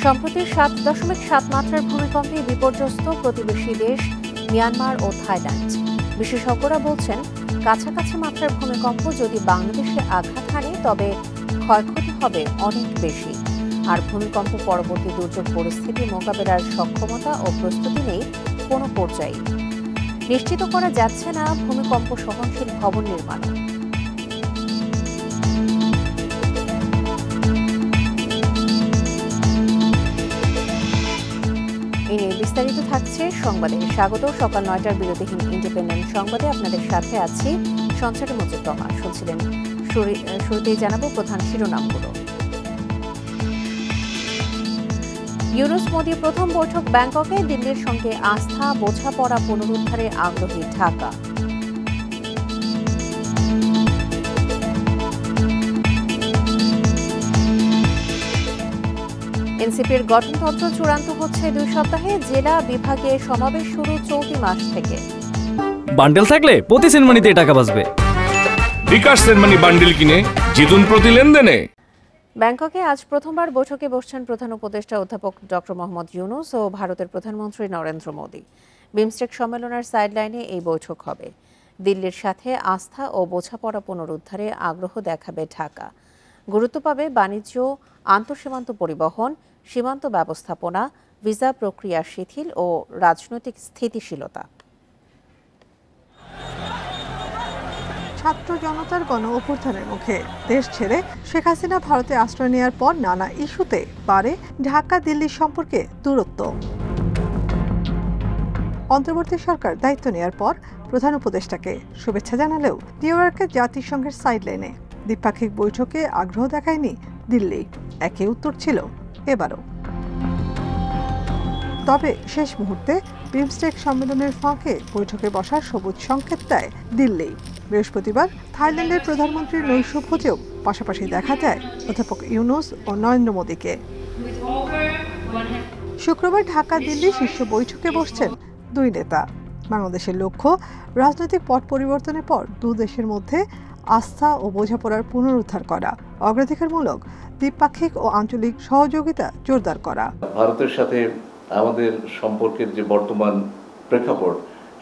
সম্প্রতি 7.7 মাত্রার ভূমিকম্পে বিপর্যস্ত প্রতিবেশী দেশ মিয়ানমার ও থাইল্যান্ড। বিশেষজ্ঞরা বলছেন, কাছাকাছি মাত্রার ভূমিকম্প যদি বাংলাদেশে আঘাত হানে তবে ক্ষয়ক্ষতি হবে অনেক বেশি। আর ভূমিকম্প পরবর্তী দুর্যোগ পরিস্থিতি মোকাবেলার সক্ষমতা ও প্রস্তুতি নেই কোনো পর্যায়ে। নিশ্চিত করা যাচ্ছে না ভূমিকম্প সহনশীল ভবন নির্মাণ। এই নিয়ে বিস্তারিত থাকছে সংবাদে। স্বাগত। সকাল 9টার বিরতিহীন ইন্ডিপেন্ডেন্ট সংবাদে আপনাদের সাথে আছি সঞ্চারে মজিদ তমা। শুনছিলেন। শুরুতেই জানাবো প্রধান শিরোনামগুলো। ইউনূস মোদি প্রথম বৈঠক ব্যাংককে। দিল্লির সঙ্গে আস্থা বোঝাপড়া পুনরুদ্ধারে আগ্রহী ঢাকা। এনসিপির গঠনতন্ত্র চূড়ান্ত হচ্ছে 2 সপ্তাহে। জেলা বিভাগে সমাবেশ শুরু চলতি মাস থেকে। বান্ডেল থাকলে প্রতি সেনমানিতে টাকা বাঁচবে। বিকাশ সেনমানি বান্ডেল কিনে জিতুন প্রতি লেনদেনে। ব্যাংককে আজ প্রথমবার বৈঠকে বসছেন প্রধান উপদেষ্টা অধ্যাপক ডক্টর মোহাম্মদ ইউনূস ও ভারতের প্রধানমন্ত্রী নরেন্দ্র মোদি। বিমস্টেক সম্মেলনের সাইডলাইনে এই বৈঠক হবে। দিল্লির সাথে আস্থা ও বোঝাপড়া পুনরুদ্ধারে আগ্রহ দেখাবে ঢাকা। গুরুত্ব পাবে বাণিজ্য, আন্তঃসীমান্ত পরিবহন, সীমান্ত ব্যবস্থাপনা, ভিসা প্রক্রিয়া শিথিল ও রাজনৈতিক স্থিতিশীলতা। ছাত্র জনতার গণ অভ্যুত্থানের মুখে দেশ ছেড়ে শেখ হাসিনা ভারতে আশ্রয় নেওয়ার পর নানা ইস্যুতে বাড়ে ঢাকা দিল্লির সম্পর্কে দূরত্ব। অন্তর্বর্তী সরকার দায়িত্ব নেওয়ার পর প্রধান উপদেষ্টাকে শুভেচ্ছা জানালেও নিউ ইয়র্কে জাতিসংঘের সাইডলাইনে দ্বিপাক্ষিক বৈঠকে আগ্রহ দেখায়নি দিল্লি। একই উত্তর ছিল এবারও। তবে শেষ মুহূর্তে বিমস্টেক সম্মেলনের ফাঁকে বৈঠকে বসার সবুজ সংকেত দেয় দিল্লি। বৃহস্পতিবার থাইল্যান্ডের প্রধানমন্ত্রী নৈশ ভোজেও পাশাপাশি দেখা যায় অধ্যাপক ইউনূস ও নরেন্দ্র মোদীকে। শুক্রবার ঢাকা দিল্লি শীর্ষ বৈঠকে বসছেন 2 নেতা। বাংলাদেশের লক্ষ্য রাজনৈতিক পট পরিবর্তনের পর 2 দেশের মধ্যে আস্থা ও বোঝাপড়ার পুনরুদ্ধার করা, অগ্রাধিকারমূলক দ্বিপাক্ষিক ও আঞ্চলিক সহযোগিতা জোরদার করা। ভারতের সাথে আমাদের সম্পর্কের যে বর্তমান প্রেক্ষাপট,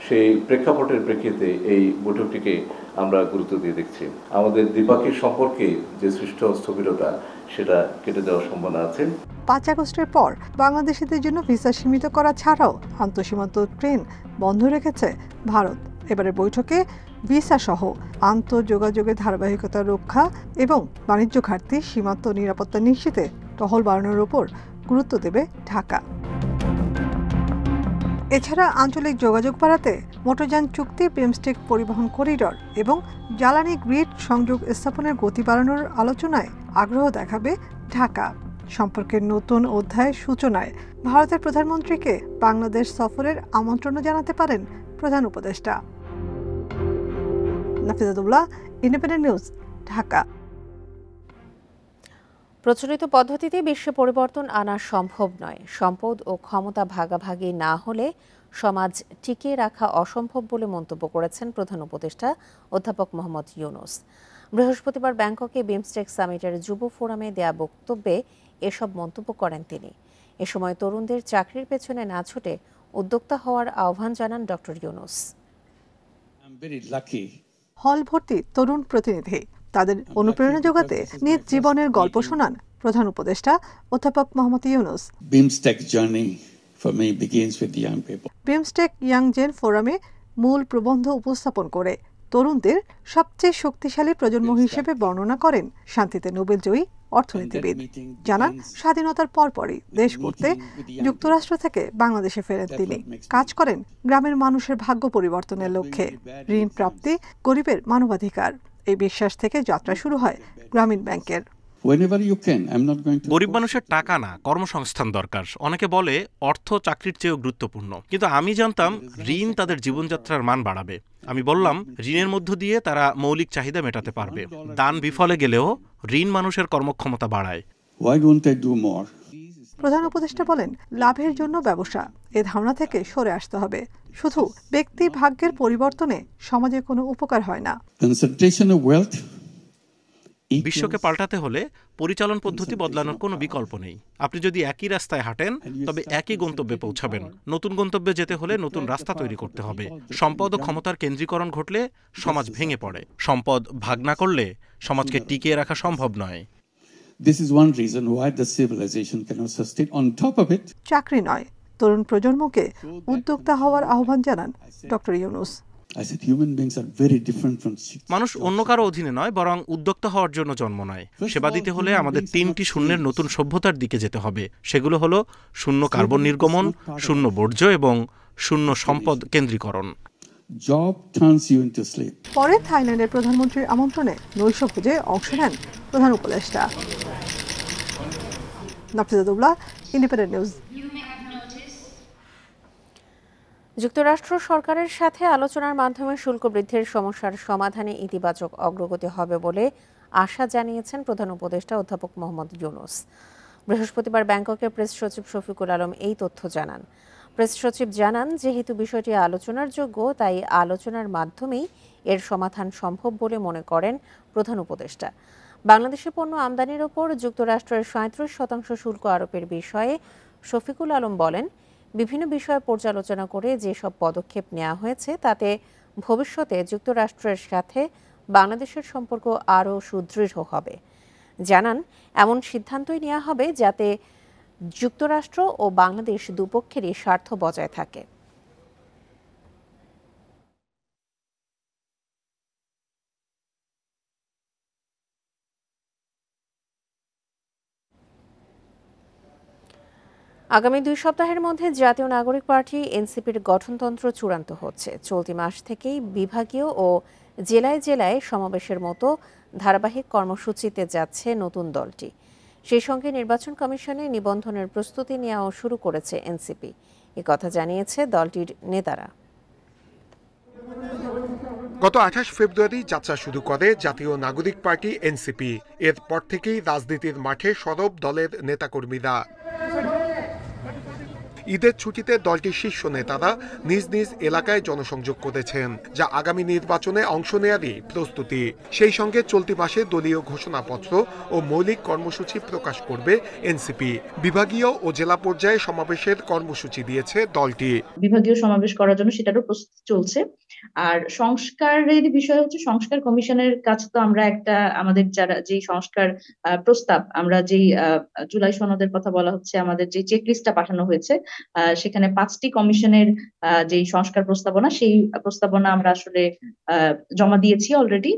সেই প্রেক্ষাপটের প্রেক্ষিতে এই বৈঠকটিকে আমরা গুরুত্ব দিয়ে দেখছি। আমাদের দ্বিপাক্ষিক সম্পর্কে যে সৃষ্ট স্থবিরতা, সেটা কেটে যাওয়ার সম্ভাবনা আছে। 5 আগস্টের পর বাংলাদেশিদের জন্য ভিসা সীমিত করা ছাড়াও আন্তঃসীমান্ত ট্রেন বন্ধ রেখেছে ভারত। এবারে বৈঠকে ভিসা সহ আন্তঃযোগাযোগের ধারাবাহিকতা রক্ষা এবং বাণিজ্য ঘাটতি, সীমান্ত নিরাপত্তা নিশ্চিতে টহল বাড়ানোর উপর গুরুত্ব দেবে ঢাকা। এছাড়া আঞ্চলিক যোগাযোগ বাড়াতে মোটরযান চুক্তি, বিমস্টেক পরিবহন করিডর এবং জ্বালানি গ্রিড সংযোগ স্থাপনের গতি বাড়ানোর আলোচনায় আগ্রহ দেখাবে ঢাকা। সম্পর্কের নতুন অধ্যায়ের সূচনায় ভারতের প্রধানমন্ত্রীকে বাংলাদেশ সফরের আমন্ত্রণ জানাতে পারেন প্রধান উপদেষ্টা। নাফিজাতুল্লাহ, ইন্ডিপেন্ডেন্ট নিউজ, ঢাকা। প্রচলিত পদ্ধতিতে বিশ্ব পরিবর্তন আনা সম্ভব নয়। সম্পদ ও ক্ষমতা ভাগাভাগি না হলে সমাজ টিকিয়ে রাখা অসম্ভব বলে মন্তব্য করেছেন প্রধান উপদেষ্টা অধ্যাপক মোহাম্মদ ইউনূস। বৃহস্পতিবার ব্যাংককে বিমস্টেক সামিটের যুব ফোরামে দেয়া বক্তব্যে এসব মন্তব্য করেন তিনি। এ সময় তরুণদের চাকরির পেছনে না ছুটে উদ্যোক্তা হওয়ার আহ্বান জানান ডক্টর ইউনূস। হল ভর্তি তরুণ প্রতিনিধি, তাদের অনুপ্রেরণা জোগাতে নিজ জীবনের গল্প শোনান প্রধান উপদেষ্টা অধ্যাপক মোহাম্মদ ইউনূস। বিমস্টেক ইয়াং জেন ফোরামে মূল প্রবন্ধ উপস্থাপন করে তরুণদের সবচেয়ে শক্তিশালী প্রজন্ম হিসেবে বর্ণনা করেন শান্তিতে নোবেলজয়ী অর্থনীতিবিদ। জানান, স্বাধীনতার পরপরই দেশ গড়তে যুক্তরাষ্ট্র থেকে বাংলাদেশে ফেরেন তিনি। কাজ করেন গ্রামের মানুষের ভাগ্য পরিবর্তনের লক্ষ্যে। ঋণ প্রাপ্তি গরিবের মানবাধিকার, এই বিশ্বাস থেকে যাত্রা শুরু হয় গ্রামীণ ব্যাংকের। গরিব মানুষের টাকা না, কর্মসংস্থান দরকার। অনেকে বলে অর্থ চাকরির চেয়েও গুরুত্বপূর্ণ, কিন্তু আমি জানতাম ঋণ তাদের জীবনযাত্রার মান বাড়াবে। আমি বললাম, ঋণের মধ্য দিয়ে তারা মৌলিক চাহিদা মেটাতে পারবে। দান বিফলে গেলেও ঋণ মানুষের কর্মক্ষমতা বাড়ায়। প্রধান উপদেষ্টা বলেন, লাভের জন্য ব্যবসা, এ ধারণা থেকে সরে আসতে হবে। শুধু ব্যক্তি ভাগ্যের পরিবর্তনে সমাজে কোনো উপকার হয় না। বিশ্বকে পাল্টাতে হলে পরিচালন পদ্ধতি বদলানোর কোনো বিকল্প নেই। আপনি যদি একই রাস্তায় হাঁটেন তবে একই গন্তব্যে পৌঁছাবেন। নতুন গন্তব্যে যেতে হলে নতুন রাস্তা তৈরি করতে হবে। সম্পদ ও ক্ষমতার কেন্দ্রীকরণ ঘটলে সমাজ ভেঙে পড়ে। সম্পদ ভাগ না করলে সমাজকে টিকিয়ে রাখা সম্ভব নয়। This is one reason why the civilization cannot sustain. On top of it, চাকরি নয়, তরুণ প্রজন্মকে উদ্যোক্তা হওয়ার আহ্বান জানান doctor Yunus. I said human beings are very different from মানুষ অন্য কারো অধীনে নয়, বরং উদ্যোক্তা হওয়ার জন্য জন্ম নেয়। সেবা দিতে হলে আমাদের 3টি শূন্যের নতুন সভ্যতার দিকে যেতে হবে। সেগুলো হলো শূন্য কার্বন নির্গমন, শূন্য বর্জ্য এবং শূন্য সম্পদ কেন্দ্রীকরণ। job turns you into slave. পরে থাইল্যান্ডের প্রধানমন্ত্রীর আমন্ত্রণে নৈশভোজে অংশ নেন প্রধান উপদেষ্টা। Nafiza Dubla, independent news. যুক্তরাষ্ট্র সরকারের সাথে আলোচনার মাধ্যমে শুল্ক বৃদ্ধির সমস্যার সমাধানে ইতিবাচক অগ্রগতি হবে বলে আশা জানিয়েছেন প্রধান উপদেষ্টা অধ্যাপক মোহাম্মদ ইউনূস। বৃহস্পতিবার ব্যাংককের প্রেস সচিব শফিকুল আলম এই তথ্য জানান। প্রেস সচিব জানান, যেহেতু বিষয়টি আলোচনার যোগ্য, তাই আলোচনার মাধ্যমেই এর সমাধান সম্ভব বলে মনে করেন প্রধান উপদেষ্টা। বাংলাদেশি পণ্য আমদানির ওপর যুক্তরাষ্ট্রের 37% শুল্ক আরোপের বিষয়ে শফিকুল আলম বলেন, বিভিন্ন বিষয় পর্যালোচনা করে যেসব পদক্ষেপ নেওয়া হয়েছে তাতে ভবিষ্যতে যুক্তরাষ্ট্রের সাথে বাংলাদেশের সম্পর্ক আরও সুদৃঢ় হবে। জানান, এমন সিদ্ধান্তই নেওয়া হবে যাতে যুক্তরাষ্ট্র ও বাংলাদেশ দুপক্ষেরই স্বার্থ বজায় থাকে। আগামী 2 সপ্তাহের মধ্যে জাতীয় নাগরিক পার্টি এনসিপির গঠনতন্ত্র চূড়ান্ত হচ্ছে। চলতি মাস থেকেই বিভাগীয় ও জেলায় জেলায় সমাবেশের মতো ধারাবাহিক কর্মসূচিতে যাচ্ছে নতুন দলটি। সেই সঙ্গে নির্বাচন কমিশনে নিবন্ধনের প্রস্তুতি নেওয়াও শুরু করেছে এনসিপি। একথা জানিয়েছে দলটির নেতারা। গত 28 ফেব্রুয়ারি যাত্রা শুরু করে জাতীয় নাগরিক পার্টি এনসিপি। এরপর থেকেই রাজনীতির মাঠে সরব দলের নেতাকর্মীরা। ঈদের ছুটিতে দলটির শীর্ষ নেতারা নিজ নিজ এলাকায় জনসংযোগ করেছেন, যা আগামী নির্বাচনে অংশ নেয়ারই প্রস্তুতি। সেই সঙ্গে চলতি মাসে দলীয় ঘোষণাপত্র ও মৌলিক কর্মসূচি প্রকাশ করবে এনসিপি। বিভাগীয় ও জেলা পর্যায়ে সমাবেশের কর্মসূচি দিয়েছে দলটি। বিভাগীয় সমাবেশ করার জন্য সেটারও প্রস্তুতি চলছে। আর সংস্কারের বিষয় হচ্ছে, সংস্কার কমিশনের কাছে তো আমরা আমাদের যারা যেই সংস্কার প্রস্তাব, আমরা যেই জুলাই সনদের কথা বলা হচ্ছে, আমাদের যে চেকলিস্টটা পাঠানো হয়েছে, সেখানে 5টি কমিশনের যে সংস্কার প্রস্তাবনা, সেই প্রস্তাবনা আমরা আসলে জমা দিয়েছি অলরেডি।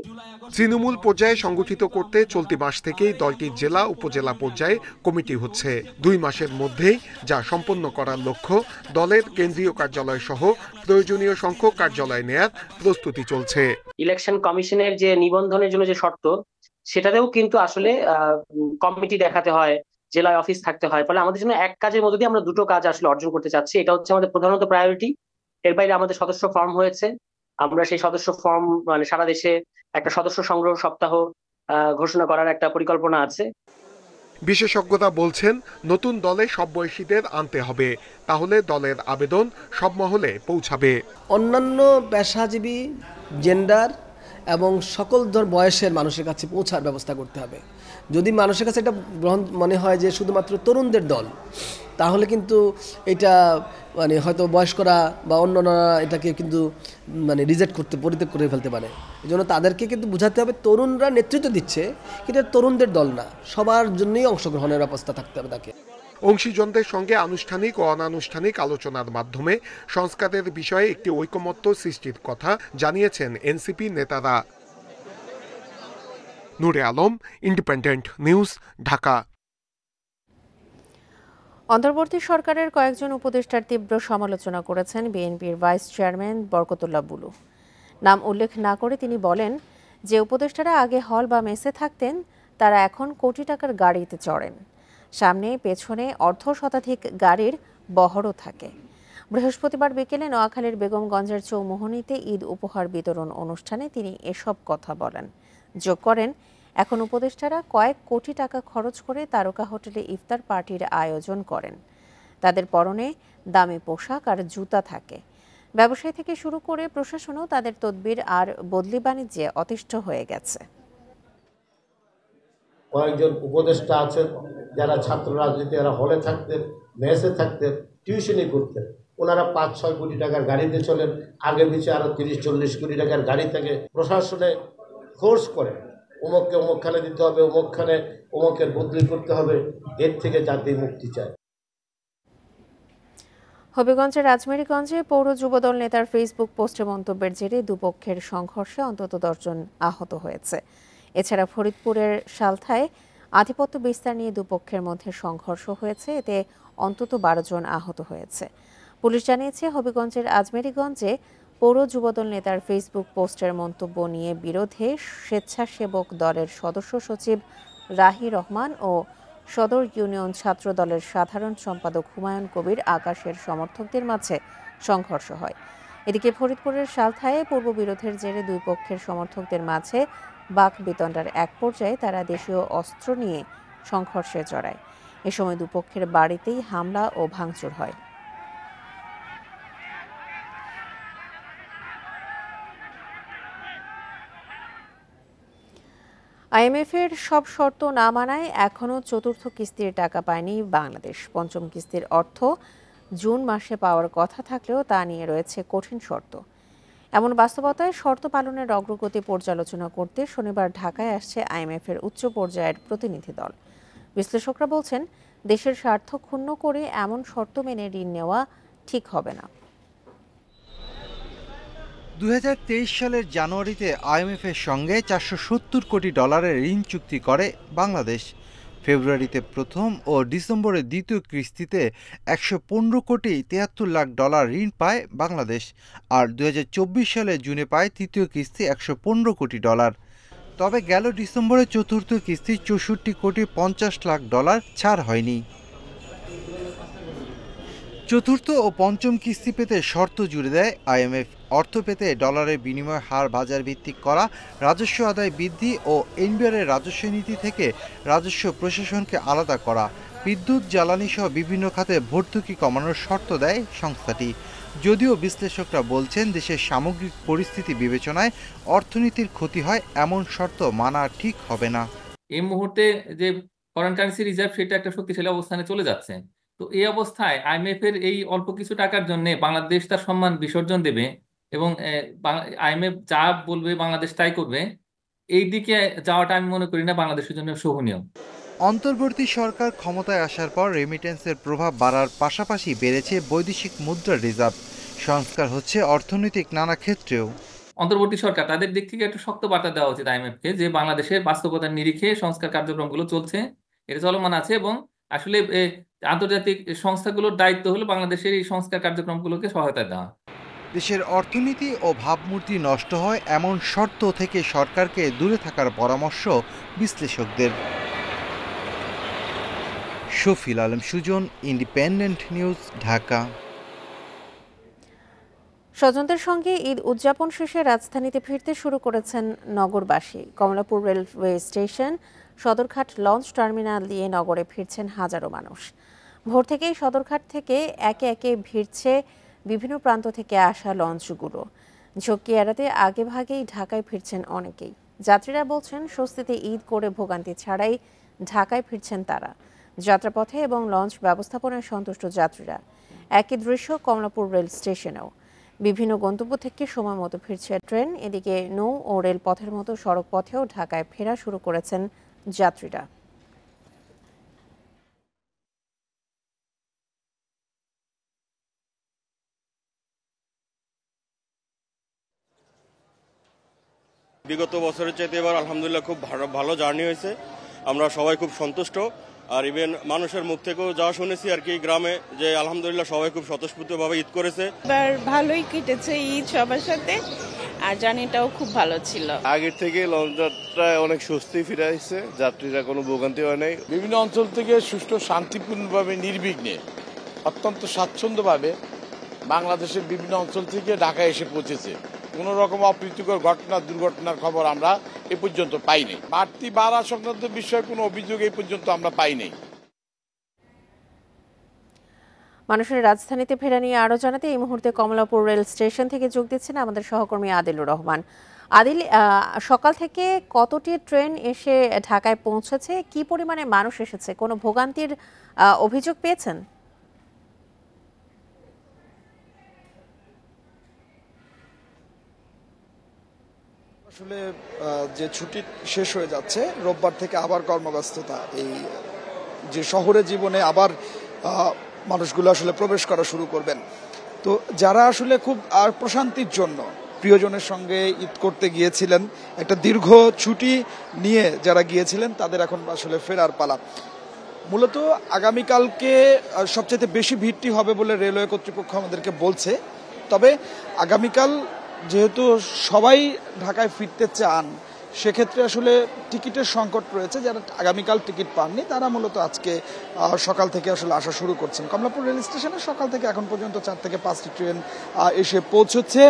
তৃণমূল পর্যায়ে সংগঠিত করতে চলতি মাস থেকেই দলটির জেলা উপজেলা পর্যায়ে কমিটি হচ্ছে। 2 মাসের মধ্যেই যা সম্পন্ন করার লক্ষ্য। দলের কেন্দ্রীয় কার্যালয় সহ প্রয়োজনীয় সংখ্যক কার্যালয় নেয়ার প্রস্তুতি চলছে। ইলেকশন কমিশনের যে নিবন্ধনের জন্য যে শর্ত, সেটাতেও কিন্তু আসলে কমিটি দেখাতে হয়, জেলায় অফিস থাকতে হয়। ফলে আমাদের জন্য এক কাজের মধ্যে দিয়ে আমরা 2টো কাজ আসলে অর্জন করতে চাচ্ছি। এটা হচ্ছে আমাদের প্রধানত প্রায়োরিটি। এর বাইরে আমাদের সদস্য ফর্ম হয়েছে। আমরা সেই সদস্য ফর্ম সারা দেশে একটা সদস্য সংগ্রহ সপ্তাহ ঘোষণা করার একটা পরিকল্পনা আছে। বিশেষজ্ঞরা বলছেন, নতুন দলে সব বয়সীদের আনতে হবে, তাহলে দলের আবেদন সব মহলে পৌঁছাবে। অন্যান্য পেশাজীবী, জেন্ডার এবং সকল বয়সের মানুষের কাছে পৌঁছার ব্যবস্থা করতে হবে। যদি মানুষের কাছে এটা মনে হয় যে শুধুমাত্র তরুণদের দল, তাহলে কিন্তু এটা হয়তো বয়স্করা বা অন্যরা এটাকে কিন্তু রিজেক্ট করতে, পরিত্যাগ করে ফেলতে পারে। এই জন্য তাদেরকে কিন্তু বোঝাতে হবে, তরুণরা নেতৃত্ব দিচ্ছে কিন্তু তরুণদের দল না, সবার জন্যই অংশগ্রহণের ব্যবস্থা থাকতে হবে তাকে। অংশীজনদের সঙ্গে আনুষ্ঠানিক ও অনানুষ্ঠানিক আলোচনার মাধ্যমে সংস্কারের বিষয়ে একটি ঐকমত্য সৃষ্টির কথা জানিয়েছেন এনসিপি নেতারা। নূরে আলম, ইন্ডিপেন্ডেন্ট নিউজ, ঢাকা। অন্তর্বর্তী সরকারের কয়েকজন উপদেষ্টার তীব্র সমালোচনা করেছেন বিএনপির ভাইস চেয়ারম্যান বরকতুল্লাহ বুলু। নাম উল্লেখ না করে তিনি বলেন, যে উপদেষ্টারা আগে হল বা মেসে থাকতেন, তারা এখন কোটি টাকার গাড়িতে চড়েন। সামনে পেছনে অর্ধশতাধিক গাড়ির বহরও থাকে। বৃহস্পতিবার বিকেলে নোয়াখালীর বেগমগঞ্জের চৌমোহনীতে ঈদ উপহার বিতরণ অনুষ্ঠানে তিনি এসব কথা বলেন। যোগ করেন, এখন উপদেষ্টারা কয়েক কোটি টাকা খরচ করে তারকা হোটেলে ইফতার পার্টির আয়োজন করেন। তাদের পরনে দামি পোশাক আর জুতা থাকে। ব্যবসায়ী থেকে শুরু করে প্রশাসনও তাদের তদবির আর বদলি বাণিজ্যে অতিষ্ঠ হয়ে গেছে। কয়েকজন উপদেষ্টা আছেন যারা ছাত্র রাজনীতি, এরা হলে থাকতেন, মেসে থাকতেন, টিউশনি করতেন। ওনারা 5-6 কোটি টাকার গাড়িতে চলেন, আগে পিছিয়ে আরো 30-40 কোটি টাকার গাড়ি থেকে প্রশাসনে ফোর্স করে অমুককে অমুকখানে দিতে হবে, অমুকখানে অমুকের বদলি করতে হবে। এর থেকে জাতি মুক্তি চায়। হবিগঞ্জের রাজমেরিগঞ্জে পৌর যুবদল নেতার ফেসবুক পোস্টে মন্তব্যের জেরে দুপক্ষের সংঘর্ষে অন্তত 10 জন আহত হয়েছে। এছাড়া ফরিদপুরের সালথায় আধিপত্য বিস্তার নিয়ে দুপক্ষের মধ্যে সংঘর্ষ হয়েছে, এতে অন্তত 12 জন আহত হয়েছে। পুলিশ জানিয়েছে, হবিগঞ্জের আজমেরিগঞ্জে পৌর যুবদল নেতার ফেসবুক পোস্টের মন্তব্য নিয়ে বিরোধে স্বেচ্ছাসেবক দলের সদস্য সচিব রাহি রহমান ও সদর ইউনিয়ন ছাত্র দলের সাধারণ সম্পাদক হুমায়ুন কবির আকাশের সমর্থকদের মাঝে সংঘর্ষ হয়। এদিকে ফরিদপুরের সালথায় পূর্ববিরোধের জেরে দুই পক্ষের সমর্থকদের মাঝে বাকবিতণ্ডার এক পর্যায়ে তারা দেশীয় অস্ত্র নিয়ে সংঘর্ষে জড়ায়। এ সময় দুপক্ষের বাড়িতেই হামলা ও ভাঙচুর হয়। আইএমএফের সব শর্ত না মানায় এখনও চতুর্থ কিস্তির টাকা পায়নি বাংলাদেশ। পঞ্চম কিস্তির অর্থ জুন মাসে পাওয়ার কথা থাকলেও তা নিয়ে রয়েছে কঠিন শর্ত। এমন বাস্তবতায় শর্ত পালনের অগ্রগতি পর্যালোচনা করতে শনিবার ঢাকায় আসছে আইএমএফের উচ্চ পর্যায়ের প্রতিনিধি দল। বিশ্লেষকরা বলছেন, দেশের স্বার্থ ক্ষুণ্ণ করে এমন শর্ত মেনে ঋণ নেওয়া ঠিক হবে না। 2023 সালের জানুয়ারিতে আইএমএফের সঙ্গে $470 কোটি ঋণ চুক্তি করে বাংলাদেশ। ফেব্রুয়ারিতে প্রথম ও ডিসেম্বরে দ্বিতীয় কিস্তিতে $115 কোটি 73 লাখ ঋণ পায় বাংলাদেশ। আর 2024 সালে জুনে পায় তৃতীয় কিস্তি $115 কোটি। তবে গেল ডিসেম্বরে চতুর্থ কিস্তি $64 কোটি 50 লাখ ছাড় হয়নি। চতুর্থ ও পঞ্চম কিস্তি পেতে শর্ত জুড়ে দেয় আইএমএফ। অর্থ পেতে ডলারের বিনিময় হার বাজার ভিত্তিক করা, রাজস্ব আদায় বৃদ্ধি ও এনবিআরের রাজস্ব নীতি থেকে রাজস্ব প্রশাসনকে আলাদা করা, বিদ্যুৎ জ্বালানি সহ বিভিন্ন খাতে ভর্তুকি কমানোর শর্ত দেয় সংস্থাটি। যদিও বিশ্লেষকরা বলছেন, দেশের সামগ্রিক পরিস্থিতি বিবেচনায় অর্থনীতির ক্ষতি হয় এমন শর্ত মানা ঠিক হবে না। এই মুহূর্তে যে ফরেন কারেন্সি রিজার্ভ সেটা একটা শক্তিশালী অবস্থানে চলে যাচ্ছে। তো এই অবস্থায় আইএমএফ এর এই অল্প কিছু টাকার জন্য বাংলাদেশ তার সম্মান বিসর্জন দেবে এবং আইএমএফ যা বলবে বাংলাদেশ তাই করবে, এই দিকে যাওয়াটা আমি মনে করি না বাংলাদেশের জন্য শোভনীয়। অন্তর্বর্তী সরকার ক্ষমতায় আসার পর রেমিটেন্সের প্রভাব বাড়ার পাশাপাশি বেড়েছে বৈদেশিক মুদ্রার রিজার্ভ। সংস্কার হচ্ছে অর্থনৈতিক নানা ক্ষেত্রেও। অন্তর্বর্তী সরকার তাদের দিক থেকে একটা শক্ত বার্তা দেওয়া উচিত আইএমএফকে, যে বাংলাদেশের বাস্তবতার নিরিখে সংস্কার কার্যক্রমগুলো চলছে, এটা চলমান আছে এবং আসলে আন্তর্জাতিক সংস্থাগুলোর দায়িত্ব হলো বাংলাদেশের এই সংস্কার কার্যক্রমগুলোকে সহায়তা দেওয়া। দেশের অর্থনীতি ও ভাবমূর্তি নষ্ট হয় এমন শর্ত থেকে সরকারকে দূরে থাকার পরামর্শ বিশ্লেষকদের। Shafil Alam Sujon, Independent News, Dhaka. স্বজনদের সঙ্গে ঈদ উদযাপন শেষে রাজধানীতে ফিরতে শুরু করেছেন নগরবাসী। Kamalapur railway station, Sadarghat launch terminal দিয়ে নগরে ফিরছেন হাজারো মানুষ। ভোর থেকেই সদরঘাট থেকে একে একে ভিড়ছে বিভিন্ন প্রান্ত থেকে আসা লঞ্চগুলো। ঝক্কি এড়াতে আগেভাগেই ঢাকায় ফিরছেন অনেকেই। যাত্রীরা বলছেন, স্বস্তিতে ঈদ করে ভোগান্তি ছাড়াই ঢাকায় ফিরছেন তারা। যাত্রাপথে এবং লঞ্চ ব্যবস্থাপনায় সন্তুষ্ট যাত্রীরা। একই দৃশ্য কমলাপুর রেল স্টেশনেও। বিভিন্ন গন্তব্য থেকে সময় মতো ফিরছে ট্রেন। এদিকে নৌ ও রেলপথের মতো সড়ক পথেও ঢাকায় ফেরা শুরু করেছেন যাত্রীরা। বিগত বছরের চাইতে এবার আলহামদুলিল্লাহ খুব ভালো জার্নি হয়েছে। আমরা সবাই খুব সন্তুষ্ট। আর ইভেন মানুষের মুখ থেকেও যা শুনেছি আর কি গ্রামে, যে আলহামদুলিল্লাহ সবাই খুব স্বতঃস্ফূর্তভাবে ঈদ করেছে। এবার ভালোই কেটেছে ঈদ সবার সাথে, আর জার্নিটাও খুব ভালো ছিল। আগের থেকে লঞ্চ যাত্রায় অনেক স্বস্তি ফিরে আসছে, যাত্রীরা কোনো ভোগান্তি হয় নাই। বিভিন্ন অঞ্চল থেকে সুষ্ঠু শান্তিপূর্ণভাবে নির্বিঘ্নে অত্যন্ত স্বাচ্ছন্দ্যভাবে বাংলাদেশের বিভিন্ন অঞ্চল থেকে ঢাকায় এসে পৌঁছেছে। কোনো রকম অপ্রীতিকর ঘটনা, দুর্ঘটনার খবর আমরা এ পর্যন্ত পাইনি। বাড়তি ভাড়া সংক্রান্ত বিষয়ে কোনো অভিযোগ এই পর্যন্ত আমরা পাইনি। মানুষের রাজধানীতে ফেরা নিয়ে আরও জানাতে এই মুহূর্তে কমলাপুর রেল স্টেশন থেকে যোগ দিচ্ছেন আমাদের সহকর্মী আদিলুর রহমান। আদিল, সকাল থেকে কতটি ট্রেন এসে ঢাকায় পৌঁছেছে, কি পরিমাণে মানুষ এসেছে, কোনো ভোগান্তির অভিযোগ পেয়েছেন? আসলে যে ছুটি শেষ হয়ে যাচ্ছে, রোববার থেকে আবার কর্মব্যস্ততা, এই যে শহরে জীবনে আবার মানুষগুলো আসলে প্রবেশ করা শুরু করবেন। তো যারা আসলে খুব আর প্রশান্তির জন্য প্রিয়জনের সঙ্গে ঈদ করতে গিয়েছিলেন, একটা দীর্ঘ ছুটি নিয়ে যারা গিয়েছিলেন, তাদের এখন আসলে ফেরার পালা। মূলত আগামীকালকে সবচেয়ে বেশি ভিড়টি হবে বলে রেলওয়ে কর্তৃপক্ষ আমাদেরকে বলছে। তবে আগামীকাল যেহেতু সবাই ঢাকায় ফিরতে চান, সেক্ষেত্রে আসলে টিকিটের সংকট রয়েছে। যারা আগামীকাল টিকিট পাননি তারা মূলত আজকে সকাল থেকে আসলে আসা শুরু করছেন। কমলাপুর রেল স্টেশনে সকাল থেকে এখন পর্যন্ত 4 থেকে 5টি ট্রেন এসে পৌঁছচ্ছে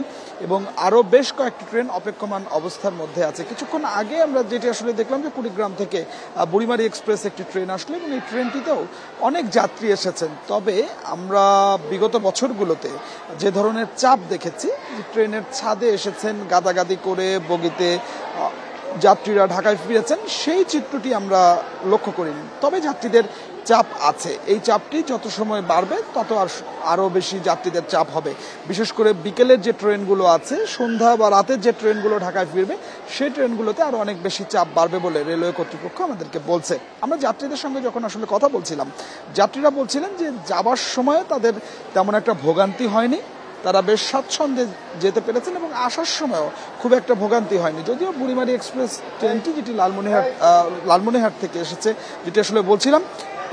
এবং আরও বেশ কয়েকটি ট্রেন অপেক্ষমান অবস্থার মধ্যে আছে। কিছুক্ষণ আগে আমরা যেটি আসলে দেখলাম যে কুড়িগ্রাম থেকে বুড়িমারি এক্সপ্রেস একটি ট্রেন আসলো এবং এই ট্রেনটিতেও অনেক যাত্রী এসেছেন। তবে আমরা বিগত বছরগুলোতে যে ধরনের চাপ দেখেছি, যে ট্রেনের ছাদে এসেছেন গাদাগাদি করে বগিতে যাত্রীরা ঢাকায় ফিরেছেন, সেই চিত্রটি আমরা লক্ষ্য করিনি। তবে যাত্রীদের চাপ আছে। এই চাপটি যত সময় বাড়বে তত আরও বেশি যাত্রীদের চাপ হবে। বিশেষ করে বিকেলের যে ট্রেনগুলো আছে, সন্ধ্যা বা রাতের যে ট্রেনগুলো ঢাকায় ফিরবে, সেই ট্রেনগুলোতে আরও অনেক বেশি চাপ বাড়বে বলে রেলওয়ে কর্তৃপক্ষ আমাদেরকে বলছে। আমরা যাত্রীদের সঙ্গে যখন আসলে কথা বলছিলাম, যাত্রীরা বলছিলেন যে যাবার সময় তাদের তেমন একটা ভোগান্তি হয়নি, তারা বেশ স্বাচ্ছন্দ্যে যেতে পেরেছেন এবং আসার সময়ও খুব একটা ভোগান্তি হয়নি। যদিও বুড়িমারি এক্সপ্রেস ট্রেনটি যেটি লালমনিরহাট থেকে এসেছে, যেটি আসলে বলছিলাম,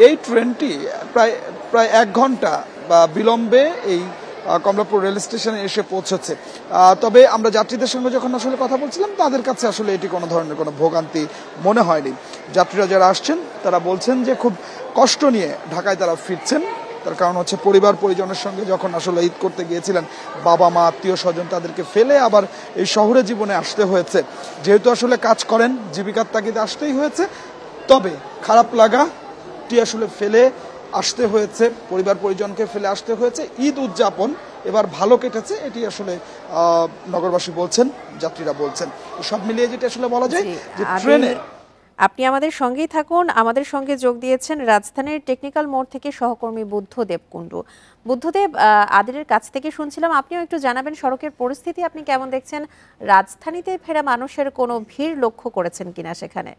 এই ট্রেনটি প্রায় 1 ঘন্টা বা বিলম্বে এই কমলাপুর রেল স্টেশনে এসে পৌঁছেছে। তবে আমরা যাত্রীদের সঙ্গে যখন আসলে কথা বলছিলাম, তাদের কাছে আসলে এটি কোনো ধরনের কোনো ভোগান্তি মনে হয়নি। যাত্রীরা যারা আসছেন তারা বলছেন যে খুব কষ্ট নিয়ে ঢাকায় তারা ফিরছেন। তার কারণ হচ্ছে পরিবার পরিজনের সঙ্গে যখন আসলে ঈদ করতে গিয়েছিলেন, বাবা মা আত্মীয় স্বজন তাদেরকে ফেলে আবার এই শহরে জীবনে আসতে হয়েছে। যেহেতু আসলে কাজ করেন, জীবিকার তাগিদে আসতেই হয়েছে। তবে খারাপ লাগাটি আসলে ফেলে আসতে হয়েছে, পরিবার পরিজনকে ফেলে আসতে হয়েছে। ঈদ উদযাপন এবার ভালো কেটেছে, এটি আসলে নগরবাসী বলছেন, যাত্রীরা বলছেন। সব মিলিয়ে যেটা আসলে বলা যায় যে ট্রেনে আপনি আমাদের সঙ্গেই থাকুন। আমাদের সঙ্গে যোগ দিয়েছেন রাজধানীর টেকনিক্যাল মোড় থেকে সহকর্মী বুদ্ধদেব কুণ্ডু। বুদ্ধদেব, আদিলের কাছ থেকে শুনছিলাম, আপনিও একটু জানাবেন সড়কের পরিস্থিতি আপনি কেমন দেখছেন? রাজধানীতে ফেরা মানুষের কোনো ভিড় লক্ষ্য করেছেন কিনা সেখানে?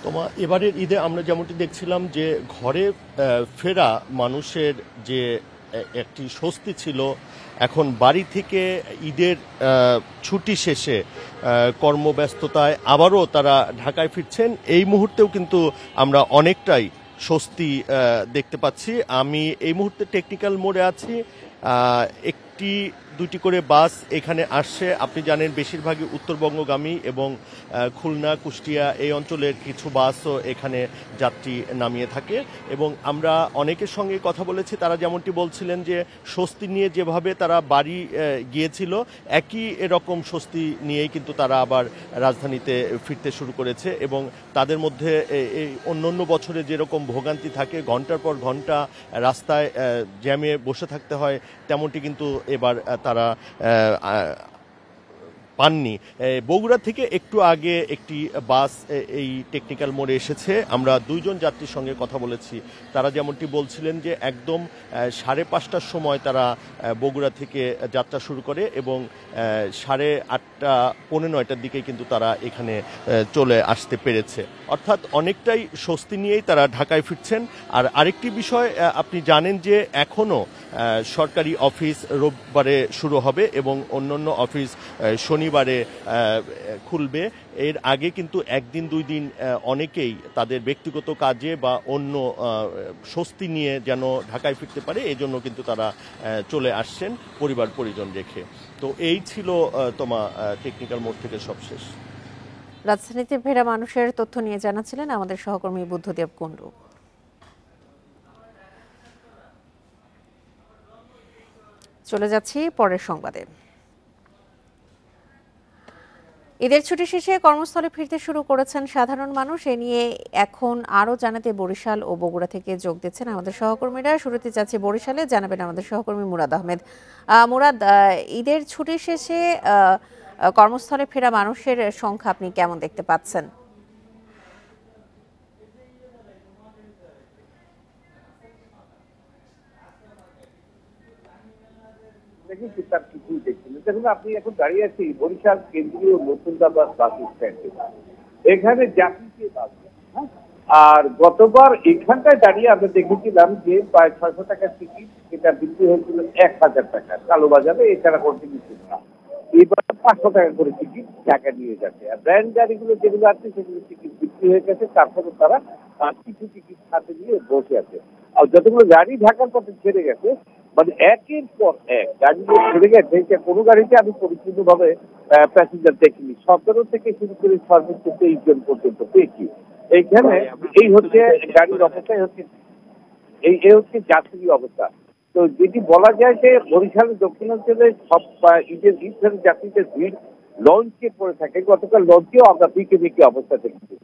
তোমার এবারের ঈদে আমরা যেমনটি দেখছিলাম যে ঘরে ফেরা মানুষের যে একটি স্বস্তি ছিল, এখন বাড়ি থেকে ঈদের ছুটি শেষে কর্মব্যস্ততায় আবারও তারা ঢাকায় ফিরছেন। এই মুহূর্তেও কিন্তু আমরা অনেকটাই স্বস্তি দেখতে পাচ্ছি। আমি এই মুহূর্তে টেকনিক্যাল মোড়ে আছি। একটি দুটি করে বাস এখানে আসছে। আপনি জানেন বেশিরভাগই উত্তরবঙ্গগামী এবং খুলনা কুষ্টিয়া এই অঞ্চলের কিছু বাসও এখানে যাত্রী নামিয়ে থাকে এবং আমরা অনেকের সঙ্গে কথা বলেছি। তারা যেমনটি বলছিলেন যে স্বস্তি নিয়ে যেভাবে তারা বাড়ি গিয়েছিল, একই এরকম স্বস্তি নিয়েই কিন্তু তারা আবার রাজধানীতে ফিরতে শুরু করেছে এবং তাদের মধ্যে এই অন্য বছরে যেরকম ভোগান্তি থাকে, ঘন্টার পর ঘন্টা রাস্তায় জ্যামে বসে থাকতে হয়, তেমনটি কিন্তু এবার তারা পাননি। বগুড়া থেকে একটু আগে একটি বাস এই টেকনিক্যাল মোড়ে এসেছে। আমরা 2 জন যাত্রীর সঙ্গে কথা বলেছি। তারা যেমনটি বলছিলেন যে একদম 5:30টার সময় তারা বগুড়া থেকে যাত্রা শুরু করে এবং 8:30 পৌনে 9টার দিকে কিন্তু তারা এখানে চলে আসতে পেরেছে। অর্থাৎ অনেকটাই স্বস্তি নিয়েই তারা ঢাকায় ফিরছেন। আর আরেকটি বিষয়, আপনি জানেন যে এখনও সরকারি অফিস রোববারে শুরু হবে এবং অন্যান্য অফিস শনিবারে খুলবে। এর আগে কিন্তু 1 দিন 2 দিন অনেকেই তাদের ব্যক্তিগত কাজে বা অন্য স্বস্তি নিয়ে যেন ঢাকায় ফিরতে পারে, এই জন্য কিন্তু তারা চলে আসছেন পরিবার পরিজন রেখে। তো এই ছিল তোমার টেকনিক্যাল মোড় থেকে সবশেষ। রাজধানীতে ফেরা মানুষের তথ্য নিয়ে জানাচ্ছিলেন আমাদের সহকর্মী বুদ্ধদেব কুণ্ডু। চলে যাচ্ছি পরের সংবাদে। ঈদের ছুটি শেষে কর্মস্থলে ফিরতে শুরু করেছেন সাধারণ মানুষ। এ নিয়ে এখন আরও জানাতে বরিশাল ও বগুড়া থেকে যোগ দিচ্ছেন আমাদের সহকর্মীরা। শুরুতে যাচ্ছি বরিশালে, জানাবেন আমাদের সহকর্মী মুরাদ আহমেদ। মুরাদ, ঈদের ছুটি শেষে কর্মস্থলে ফেরা মানুষের সংখ্যা আপনি কেমন দেখতে পাচ্ছেন? তার কিছুই দেখছেন। দেখুন, আপনি এখন দাঁড়িয়ে আছি বরিশাল কেন্দ্রীয় নতুনদাবাদ বাস স্ট্যান্ডে। এখানে যাত্রীকে বাস, আর গতবার এখানটায় দাঁড়িয়ে আমরা দেখেছিলাম যে প্রায় 600 টাকার টিকিট, এটা বিক্রি হয়েছিল 1000 টাকা কালোবাজারে, এছাড়া কন্টিনিউ ছিল না। এবার 500 টাকা করে টিকিট ঢাকা নিয়ে যাচ্ছে। আর ব্র্যান্ড গাড়িগুলো যেগুলো আছে সেগুলো টিকিট বিক্রি হয়ে গেছে, তারপরে তারা কিছু টিকিট হাতে নিয়ে বসে আছে। আর যতগুলো গাড়ি ঢাকার পথে ছেড়ে গেছে, মানে একের পর এক গাড়িগুলো ছেড়ে গেছে, কোনো গাড়িতে আমি পরিপূর্ণভাবে প্যাসেঞ্জার দেখিনি। 17 থেকে শুরু করে সর্বোচ্চ 23 জন পর্যন্ত পেয়েছি। এইখানে এই হচ্ছে গাড়ির অবস্থায় হচ্ছে এই হচ্ছে যাত্রী অবস্থা। তো যেটি বলা যায় যে বরিশালের দক্ষিণাঞ্চলে সব ঈদের যাত্রীদের ভিড় লঞ্চে পড়ে থাকে। গতকাল লঞ্চেও আমরা বিকে বিকে অবস্থা দেখেছি।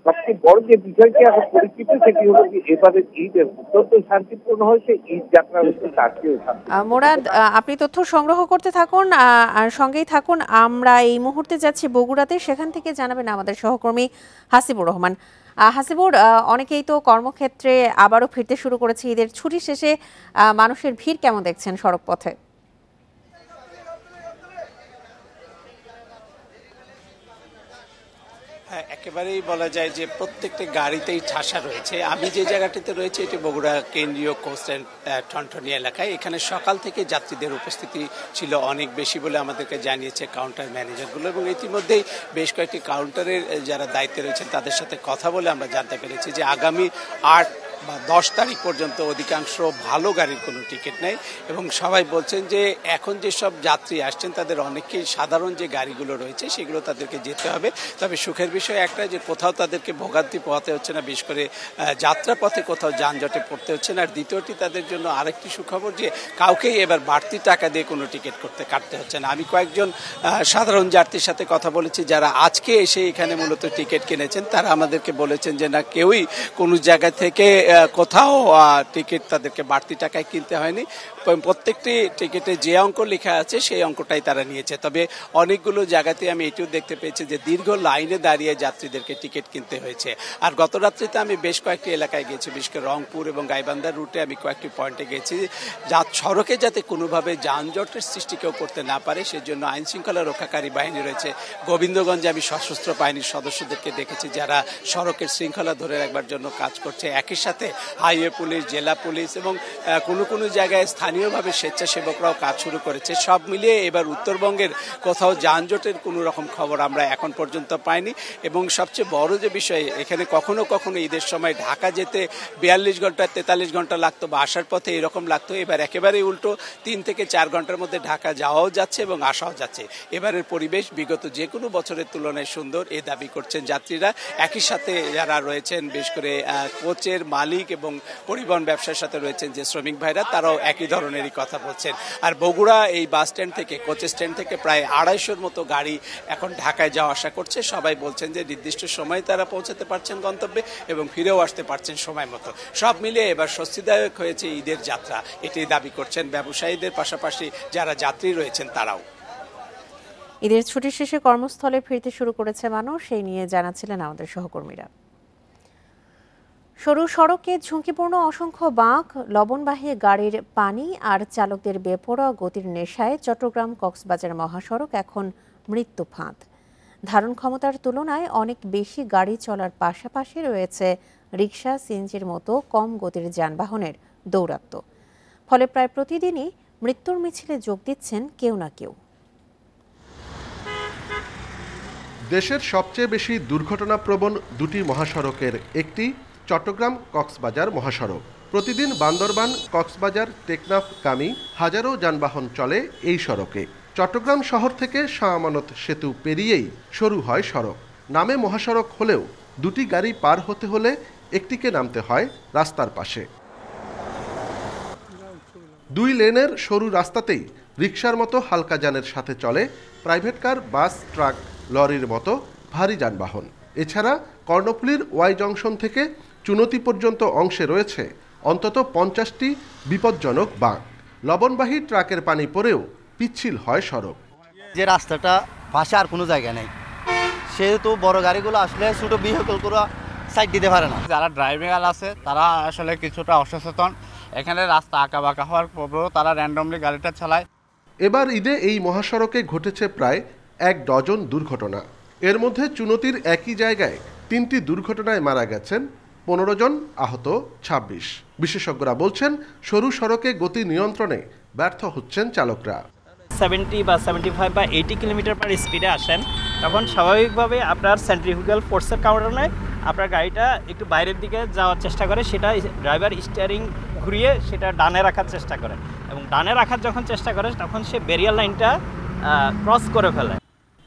সবচেয়ে বড় যে বিষয়টি এখন পরিচিত সেটি হলো যে এবারে ঈদ অত্যন্ত শান্তিপূর্ণ হয়েছে। ঈদ যাত্রা হচ্ছে তার চেয়েও শান্তি। মুরাদ, আপনি তথ্য সংগ্রহ করতে থাকুন আর সঙ্গেই থাকুন। আমরা এই মুহূর্তে যাচ্ছি বগুড়াতে, সেখান থেকে জানাবেন আমাদের সহকর্মী হাসিবুর রহমান। হাসিবুর, অনেকেই তো কর্মক্ষেত্রে আবারও ফিরতে শুরু করেছে। ঈদের ছুটি শেষে মানুষের ভিড় কেমন দেখছেন সড়ক পথে? একেবারেই বলা যায় যে প্রত্যেকটা গাড়িতেই ঠাসা রয়েছে। আমি যে জায়গাটিতে রয়েছে এটি বগুড়া কেন্দ্রীয় কোস্ট্যান্ড ঠনঠনি এলাকায়। এখানে সকাল থেকে যাত্রীদের উপস্থিতি ছিল অনেক বেশি বলে আমাদেরকে জানিয়েছে কাউন্টার ম্যানেজারগুলো, এবং ইতিমধ্যেই বেশ কয়েকটি কাউন্টারের যারা দায়িত্বে রয়েছেন তাদের সাথে কথা বলে আমরা জানতে পেরেছি যে আগামী 8 বা 10 তারিখ পর্যন্ত অধিকাংশ ভালো গাড়ির কোনো টিকিট নেই, এবং সবাই বলছেন যে এখন যেসব যাত্রী আসছেন তাদের অনেকেই সাধারণ যে গাড়িগুলো রয়েছে সেগুলো তাদেরকে যেতে হবে। তবে সুখের বিষয় একটা যে কোথাও তাদেরকে ভোগান্তি পোহাতে হচ্ছে না, বিশেষ করে যাত্রাপথে কোথাও যানজটে পড়তে হচ্ছে না। আর দ্বিতীয়টি তাদের জন্য আরেকটি সুখবর যে কাউকেই এবার বাড়তি টাকা দিয়ে কোনো টিকিট কাটতে হচ্ছে না। আমি কয়েকজন সাধারণ যাত্রীর সাথে কথা বলেছি যারা আজকে এসে এখানে মূলত টিকিট কিনেছেন, তারা আমাদেরকে বলেছেন যে না, কেউই কোনো জায়গা থেকে কোথাও টিকিট তাদেরকে বাড়তি টাকায় কিনতে হয়নি। প্রত্যেকটি টিকিটে যে অঙ্ক লেখা আছে সেই অঙ্কটাই তারা নিয়েছে। তবে অনেকগুলো জায়গাতে আমি এটিও দেখতে পেয়েছি যে দীর্ঘ লাইনে দাঁড়িয়ে যাত্রীদেরকে টিকিট কিনতে হয়েছে। আর গত রাত্রিতে আমি বেশ কয়েকটি এলাকায় গেছি, বিশেষ করে রংপুর এবং গাইবান্ধার রুটে আমি কয়েকটি পয়েন্টে গেছি। সড়কে যাতে কোনোভাবে যানজটের সৃষ্টি কেউ করতে না পারে সেজন্য আইন শৃঙ্খলা রক্ষাকারী বাহিনী রয়েছে। গোবিন্দগঞ্জে আমি সশস্ত্র বাহিনীর সদস্যদেরকে দেখেছি যারা সড়কের শৃঙ্খলা ধরে রাখবার জন্য কাজ করছে। একই সাথে হাইওয়ে পুলিশ, জেলা পুলিশ এবং কোনো জায়গায় স্থানীয়ভাবে স্বেচ্ছাসেবকরাও কাজ শুরু করেছে। সব মিলিয়ে এবার উত্তরবঙ্গের কোথাও যানজটের কোনো রকম খবর আমরা এখন পর্যন্ত পাইনি। এবং সবচেয়ে বড় যে বিষয়, এখানে কখনো কখনো ঈদের সময় ঢাকা যেতে 42 ঘন্টা 43 ঘন্টা লাগতো বা আসার পথে এরকম লাগতো, এবার একেবারেই উল্টো 3 থেকে 4 ঘন্টার মধ্যে ঢাকা যাওয়াও যাচ্ছে এবং আসাও যাচ্ছে। এবারের পরিবেশ বিগত যে কোনো বছরের তুলনায় সুন্দর, এ দাবি করছেন যাত্রীরা। একই সাথে যারা রয়েছেন বিশেষ করে কোচের মালিক এবং পরিবহন ব্যবসার সাথে রয়েছেন যে শ্রমিক ভাইরা, তারাও একই ধরনেরই কথা বলছেন। আর বগুড়া এই বাস স্ট্যান্ড থেকে, কোচ স্ট্যান্ড থেকে প্রায় 250-র মতো গাড়ি এখন ঢাকায় যাওয়া আসা করছে। সবাই বলছেন যে নির্দিষ্ট সময়ে তারা পৌঁছাতে পারছেন গন্তব্যে এবং ফিরেও আসতে পারছেন সময় মতো। সব মিলিয়ে এবার স্বস্তিদায়ক হয়েছে ঈদের যাত্রা, এটি দাবি করছেন ব্যবসায়ীদের পাশাপাশি যারা যাত্রী রয়েছেন তারাও। ঈদের ছুটি শেষে কর্মস্থলে ফিরতে শুরু করেছে মানুষ, সেই নিয়ে জানাচ্ছিলেন আমাদের সহকর্মীরা। সরু সড়কে ঝুঁকিপূর্ণ অসংখ্য বাঁক, লবণবাহী গাড়ির পানি আর চালকদের বেপরোয়া গতির নেশায় চট্টগ্রাম কক্সবাজার মহাসড়ক এখন মৃত্যু ফাঁদ। ধারণ ক্ষমতার তুলনায় অনেক বেশি গাড়ি চলার পাশাপাশি রয়েছে রিকশা, সিএনজির মতো কম গতির যানবাহনের দৌরাত্ম্য। ফলে প্রায় প্রতিদিনই মৃত্যুর মিছিলে যোগ দিচ্ছেন কেউ না কেউ। দেশের সবচেয়ে বেশি দুর্ঘটনাপ্রবণ দুটি মহাসড়কের একটি চট্টগ্রাম কক্সবাজার মহাসড়ক। প্রতিদিন বান্দরবান কক্সবাজার টেকনাফগামী হাজারো যানবাহন চলে এই সড়কে। চট্টগ্রাম শহর থেকে শাহ আমানত সেতু পেরিয়েই শুরু হয় সড়ক। নামে মহাসড়ক হলেও দুটি গাড়ি পার হতে হলে একটিকে নামতে হয় রাস্তার পাশে। 2 লেনের সরু রাস্তাতেই রিকশার মতো হালকা যানের সাথে চলে প্রাইভেট কার, বাস, ট্রাক, লরির মতো ভারী যানবাহন। এছাড়া কর্ণফুলীর ওয়াই জংশন থেকে চুনতি পর্যন্ত অংশে রয়েছে অন্তত 50টি বিপজ্জনক বাঁক। লবণবাহী ট্রাকের পানি পড়েও পিচ্ছিল হয় সড়ক। যে রাস্তাটা পাশে আর কোনো জায়গা নেই, সেহেতু বড় গাড়িগুলো আসলে ছোট ভেহিকলগুলো সাইড দিতে পারে না। যারা ড্রাইভিং আছে তারা আসলে কিছুটা অসচেতন। এখানে রাস্তা আঁকা বাঁকা হওয়ার পরেও তারা র্যান্ডমলি গাড়িটা চালায়। এবার ঈদে এই মহাসড়কে ঘটেছে প্রায় 1 ডজন দুর্ঘটনা। এর মধ্যে চুনতির একই জায়গায় 3টি দুর্ঘটনায় মারা গেছেন 15 জন, আহত 26। বিশেষজ্ঞরা বলছেন সরু সড়কে গতি নিয়ন্ত্রণে ব্যর্থ হচ্ছেন চালকরা। 70 বা 75 বা 80 কিলোমিটার পার স্পিডে আসেন, তখন স্বাভাবিকভাবে আপনার সেন্ট্রিফুগাল ফোর্সের কারণে আপনার গাড়িটা একটু বাইরের দিকে যাওয়ার চেষ্টা করে, সেটা ড্রাইভার স্টিয়ারিং ঘুরিয়ে সেটা ডানে রাখার চেষ্টা করে, এবং ডানে রাখার যখন চেষ্টা করে তখন সে ব্যারিয়ার লাইনটা ক্রস করে ফেলে।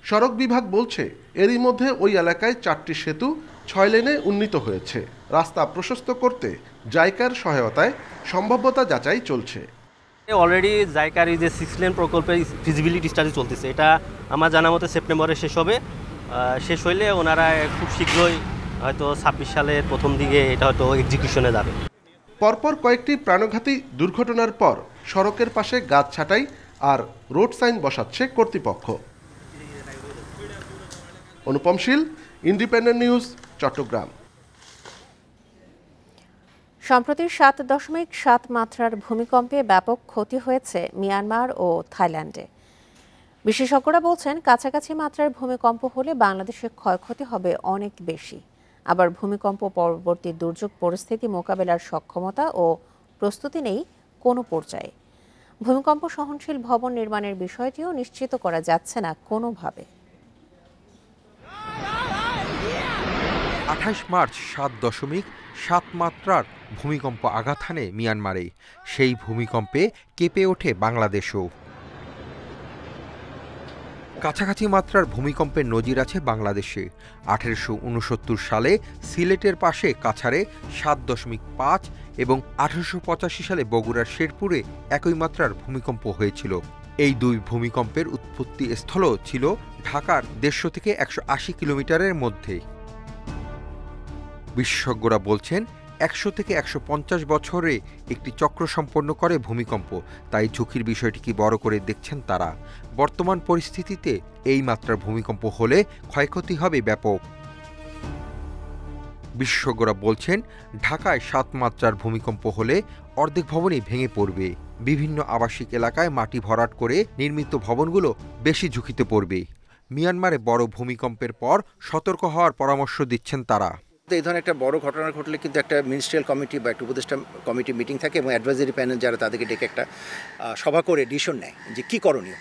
সড়ক বিভাগ বলছে এরই মধ্যে ওই এলাকায় 4টি সেতু 6 লেনে উন্নীত হয়েছে। রাস্তা প্রশস্ত করতে জাইকার সহায়তায় সম্ভাব্যতা যাচাই চলছে। অলরেডি জাইকার এই যে 6 লেন প্রকল্পের ফিজিবিলিটি স্টাডি চলতেছে, এটা আমার জানা মতে সেপ্টেম্বরে শেষ হবে। শেষ হইলে ওনারা খুব শীঘ্রই হয়তো 26 সালের প্রথম দিকে এটা হয়তো এক্সিকিউশনে যাবে। পরপর কয়েকটি প্রাণঘাতী দুর্ঘটনার পর সড়কের পাশে গাছ ছাঁটাই আর রোড সাইন বসাচ্ছে কর্তৃপক্ষ। অনুপম শীল, ইন্ডিপেন্ডেন্ট নিউজ, চট্টগ্রাম। সম্প্রতি 7.7 মাত্রার ভূমিকম্পে ব্যাপক ক্ষতি হয়েছে মিয়ানমার ও থাইল্যান্ডে। বিশেষজ্ঞরা বলছেন কাছাকাছি মাত্রার ভূমিকম্প হলে বাংলাদেশে ক্ষয়ক্ষতি হবে অনেক বেশি। আবার ভূমিকম্প পরবর্তী দুর্যোগ পরিস্থিতি মোকাবেলার সক্ষমতা ও প্রস্তুতি নেই কোনো পর্যায়ে। ভূমিকম্প সহনশীল ভবন নির্মাণের বিষয়টিও নিশ্চিত করা যাচ্ছে না কোনোভাবে। 28 মার্চ 7.7 মাত্রার ভূমিকম্প আঘাত হানে মিয়ানমারে। সেই ভূমিকম্পে কেঁপে ওঠে বাংলাদেশও। কাছাকাছি মাত্রার ভূমিকম্পের নজির আছে বাংলাদেশে। 1869 সালে সিলেটের পাশে কাছাড়ে 7.5 এবং 1885 সালে বগুড়ার শেরপুরে একই মাত্রার ভূমিকম্প হয়েছিল। এই দুই ভূমিকম্পের উৎপত্তি স্থলও ছিল ঢাকার 150 থেকে 180 কিলোমিটারের মধ্যে। বিশেষজ্ঞরা বলছেন 100 থেকে 150 বছরে একটি চক্র সম্পন্ন করে ভূমিকম্প, তাই ঝুঁকির বিষয়টিকে বড় করে দেখছেন তারা। বর্তমান পরিস্থিতিতে এই মাত্রার ভূমিকম্প হলে ক্ষয়ক্ষতি হবে ব্যাপক। বিশেষজ্ঞরা বলছেন ঢাকায় 7 মাত্রার ভূমিকম্প হলে অর্ধেক ভবনই ভেঙে পড়বে। বিভিন্ন আবাসিক এলাকায় মাটি ভরাট করে নির্মিত ভবনগুলো বেশি ঝুঁকিতে পড়বে। মিয়ানমারে বড় ভূমিকম্পের পর সতর্ক হওয়ার পরামর্শ দিচ্ছেন তারা। এই ধরনের একটা বড় ঘটনা ঘটলে কিন্তু একটা মিনিস্ট্রিয়াল কমিটি বা একটা উপদেষ্টা কমিটি মিটিং থাকে এবং অ্যাডভাইজারি প্যানেল যারা তাদেরকে ডেকে একটা সভা করে ডিসিশন নেয় যে কী করণীয়।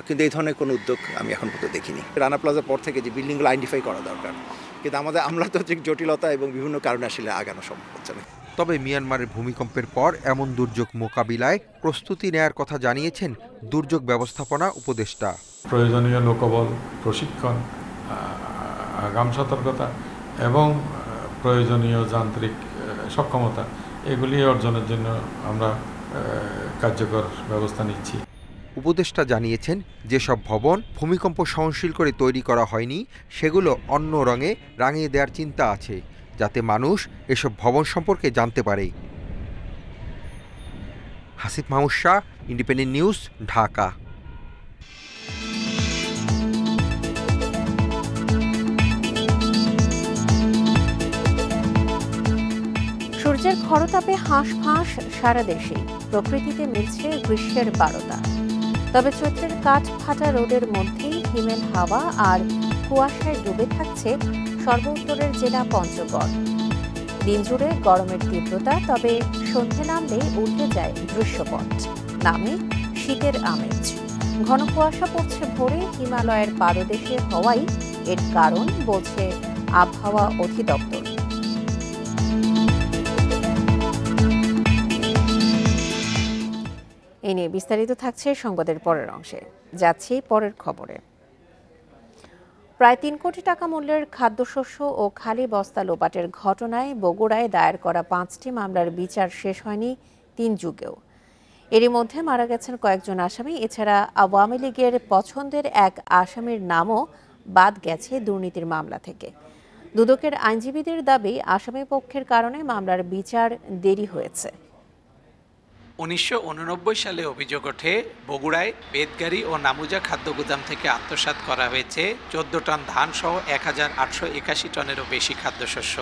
কিন্তু এই ধরনের কোনো উদ্যোগ আমি এখন পর্যন্ত দেখিনি। রানা প্লাজার পর থেকে যে বিল্ডিংগুলো আইডেন্টিফাই করা দরকার, কিন্তু আমাদের আমলাতান্ত্রিক জটিলতা এবং বিভিন্ন কারণে আসলে আগানো সম্ভব হচ্ছে না। তবে মিয়ানমারের ভূমিকম্পের পর এমন দুর্যোগ মোকাবিলায় প্রস্তুতি নেয়ার কথা জানিয়েছেন দুর্যোগ ব্যবস্থাপনা উপদেষ্টা। প্রয়োজনীয় লোকবল, প্রশিক্ষণ, আগাম সতর্কতা এবং প্রয়োজনীয় যান্ত্রিক সক্ষমতা এগুলি অর্জনের জন্য আমরা কার্যকর ব্যবস্থা নিচ্ছি। উপদেষ্টা জানিয়েছেন যেসব ভবন ভূমিকম্প সহনশীল করে তৈরি করা হয়নি সেগুলো অন্য রঙে রাঙিয়ে দেওয়ার চিন্তা আছে, যাতে মানুষ এসব ভবন সম্পর্কে জানতে পারে। Hasif Mahmud Shah, independent News, Dhaka. সূর্যের খরতাপে হাঁসফাঁস সারা দেশে, প্রকৃতিতে মিলছে গ্রীষ্মের বারতা। তবে চৈত্রের কাঠ ফাটা রোদের মধ্যেই হিমেল হাওয়া আর কুয়াশায় ডুবে থাকছে সর্বোত্তরের জেলা পঞ্চগড়। দিনজুড়ে গরমের তীব্রতা, তবে সন্ধে নামলে উল্টে যায় দৃশ্যপট, নামে শীতের আমেজ। ঘন কুয়াশা পড়ছে ভোরে, হিমালয়ের পাদদেশে হওয়াই এর কারণ বলছে আবহাওয়া অধিদপ্তর। এ নিয়ে বিস্তারিত থাকছে সংবাদের পরের অংশে। যাচ্ছি পরের খবরে। প্রায় 3 কোটি টাকা মূল্যের খাদ্যশস্য ও খালি বস্তা লোপাটের ঘটনায় বগুড়ায় দায়ের করা 5টি মামলার বিচার শেষ হয়নি 3 যুগেও। এরই মধ্যে মারা গেছেন কয়েকজন আসামি। এছাড়া আওয়ামী লীগের পছন্দের এক আসামির নামও বাদ গেছে দুর্নীতির মামলা থেকে। দুদকের আইনজীবীদের দাবি, আসামি পক্ষের কারণে মামলার বিচার দেরি হয়েছে। 1989 সালে অভিযোগ ওঠে বগুড়ায় বেতগাড়ি ও নামুজা খাদ্য গুদাম থেকে আত্মসাৎ করা হয়েছে 14 টন ধান সহ 1881 টনেরও বেশি খাদ্যশস্য।